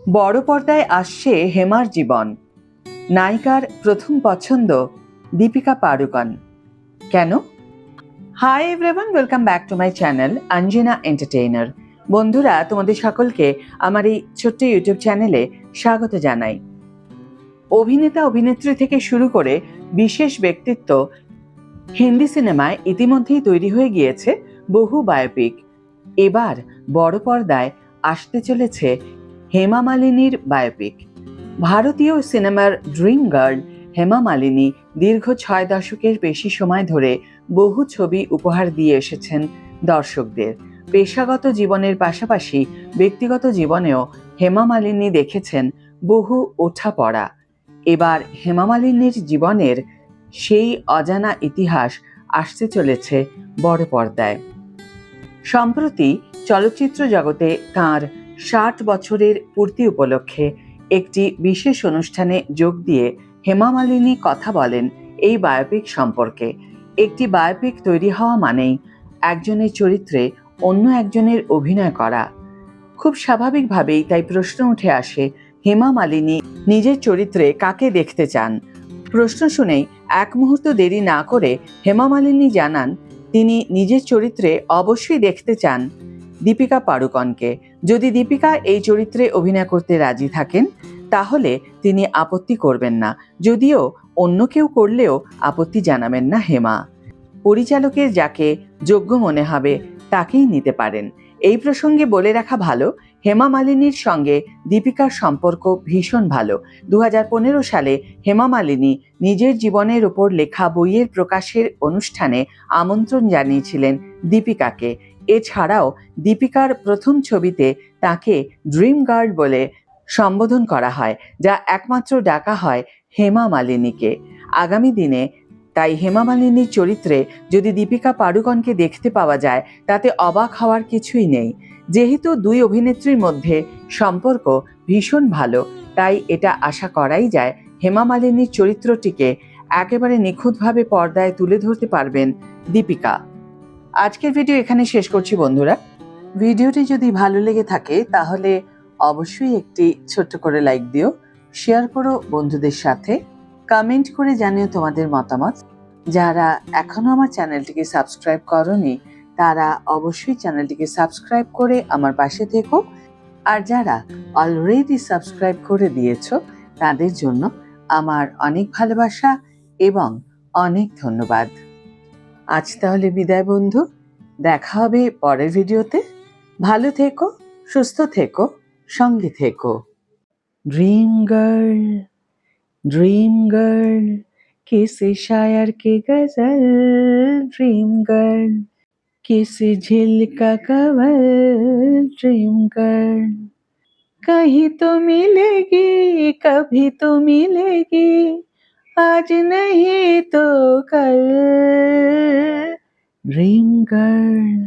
বড় পর্দায় আসছে হেমার জীবন। নায়িকার প্রথম পছন্দ দীপিকা পাড়ুকোন। কেন? Hi everyone, welcome back to my channel Anjana entertainer. বন্ধুরা, তোমাদের সকলকে আমার এই ছোট্ট ইউটিউব চ্যানেলে স্বাগত জানাই। অভিনেতা অভিনেত্রী থেকে শুরু করে বিশেষ ব্যক্তিত্ব হিন্দি সিনেমায় ইতিমধ্যেই তৈরি হয়ে গিয়েছে বহু বায়োপিক। এবার বড় পর্দায় আসতে চলেছে হেমা মালিনীর বায়োপিক। ভারতীয় সিনেমার ড্রিম গার্ল হেমা মালিনী দীর্ঘ 6 দশকের বেশি সময় ধরে বহু ছবি উপহার দিয়ে এসেছেন দর্শকদের। পেশাগত জীবনের পাশাপাশি ব্যক্তিগত জীবনেও হেমা মালিনী দেখেছেন বহু ওঠাপড়া। এবার হেমা মালিনীর জীবনের সেই অজানা ইতিহাস আসতে চলেছে বড় পর্দায়। সম্প্রতি চলচ্চিত্র জগতে তাঁর 60 বছরের পূর্তি উপলক্ষে একটি বিশেষ অনুষ্ঠানে যোগ দিয়ে হেমা মালিনী কথা বলেন এই বায়োপিক সম্পর্কে। একটি বায়োপিক তৈরি হওয়া মানেই একজনের চরিত্রে অন্য একজনের অভিনয় করা। খুব স্বাভাবিকভাবেই তাই প্রশ্ন উঠে আসে, হেমা মালিনী নিজের চরিত্রে কাকে দেখতে চান? প্রশ্ন শুনেই এক মুহূর্ত দেরি না করে হেমা মালিনী জানান তিনি নিজের চরিত্রে অবশ্যই দেখতে চান দীপিকা পাড়ুকোনকে। যদি দীপিকা এই চরিত্রে অভিনয় করতে রাজি থাকেন তাহলে তিনি আপত্তি করবেন না, যদিও অন্য কেউ করলেও আপত্তি জানাবেন না হেমা। পরিচালকের যাকে যোগ্য মনে হবে তাকেই নিতে পারেন। এই প্রসঙ্গে বলে রাখা ভালো, হেমা মালিনীর সঙ্গে দীপিকার সম্পর্ক ভীষণ ভালো। 2015 সালে হেমা মালিনী নিজের জীবনের ওপর লেখা বইয়ের প্রকাশের অনুষ্ঠানে আমন্ত্রণ জানিয়েছিলেন দীপিকাকে। এছাড়াও দীপিকার প্রথম ছবিতে তাকে ড্রিম গার্ল বলে সম্বোধন করা হয়, যা একমাত্র ডাকা হয় হেমা মালিনীকে। আগামী দিনে তাই হেমা মালিনীর চরিত্রে যদি দীপিকা পাড়ুকোনকে দেখতে পাওয়া যায় তাতে অবাক হওয়ার কিছুই নেই। যেহেতু দুই অভিনেত্রীর মধ্যে সম্পর্ক ভীষণ ভালো, তাই এটা আশা করাই যায় হেমা মালিনীর চরিত্রটিকে একেবারে নিখুঁতভাবে পর্দায় তুলে ধরতে পারবেন দীপিকা। আজকের ভিডিও এখানে শেষ করছি বন্ধুরা। ভিডিওটি যদি ভালো লেগে থাকে তাহলে অবশ্যই একটি ছোট্ট করে লাইক দিও, শেয়ার করো বন্ধুদের সাথে, কমেন্ট করে জানিও তোমাদের মতামত। যারা এখনো আমার চ্যানেলটিকে সাবস্ক্রাইব করোনি তারা অবশ্যই চ্যানেলটিকে সাবস্ক্রাইব করে আমার পাশে থেকো, আর যারা অলরেডি সাবস্ক্রাইব করে দিয়েছো তাদের জন্য আমার অনেক ভালোবাসা এবং অনেক ধন্যবাদ। আজ তাহলে বিদায় বন্ধু, দেখা হবে পরের ভিডিওতে। ভালো থেকো, সুস্থ থেকো, সঙ্গে থেকো। ড্রিম গার্ল किसी शायर की गजल, ड्रीम गर्ल किसी झील का कवल, ड्रीम गर्ल कहीं तो मिलेगी, कभी तो मिलेगी, आज नहीं तो कल, ड्रीम गर्ल